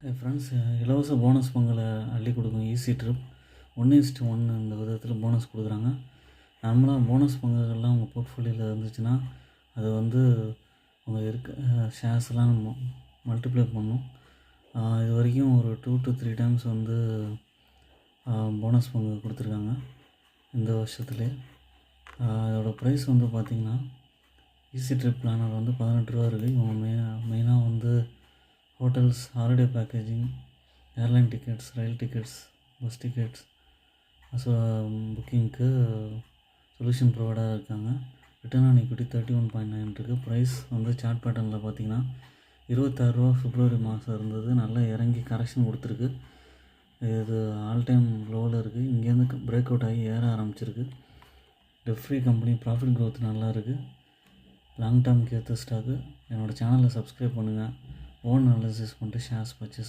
Friends, இலவச bonus பொங்கலை அள்ளி கொடுக்கும் ஈஸி ட்ரிப் 1:1 இந்த விதத்தில் போனஸ் கொடுக்குறாங்க. நார்மலாக போனஸ் பொங்கல்கள்லாம் உங்கள் போர்ட்ஃபோலியோவில் இருந்துச்சுன்னா அது வந்து உங்கள் ஷேர்ஸ்லாம் மல்டிப்ளை பண்ணும். இது வரைக்கும் ஒரு 2 to 3 டைம்ஸ் வந்து போனஸ் பொங்கல் கொடுத்துருக்காங்க இந்த வருஷத்துலேயே. இதோட ப்ரைஸ் வந்து பார்த்திங்கன்னா ஈஸி ட்ரிப் பிளானர் வந்து 18 ரூபா இருக்குது. இவங்க மெயினாக வந்து hotels, holiday packaging, airline tickets, ரயில் டிக்கெட்ஸ், பஸ் டிக்கெட்ஸ் புக்கிங்க்கு சொல்யூஷன் ப்ரொவைடராக இருக்காங்க. ரிட்டர்ன் ஆன் ஈக்விட்டி 31.9 இருக்குது. ப்ரைஸ் வந்து சார்ட் பேட்டர்னில் பார்த்திங்கன்னா 26 ரூபா பிப்ரவரி மாதம் இருந்தது. நல்லா இறங்கி கரெக்ஷன் கொடுத்துருக்கு. இது ஆல் டைம் லோவில் இருக்குது. இங்கேருந்து பிரேக் அவுட் ஆகி ஏற ஆரம்பிச்சிருக்கு. டெஃப்ரி கம்பெனி ப்ராஃபிட் க்ரோத் நல்லா இருக்குது. லாங் டேர்முக்கு ஏற்ற ஸ்டாக்கு. என்னோடய சேனலை சப்ஸ்கிரைப் பண்ணுங்கள். ஓன் அனாலிசிஸ் பண்ணிட்டு ஷேர்ஸ் பர்ச்சேஸ்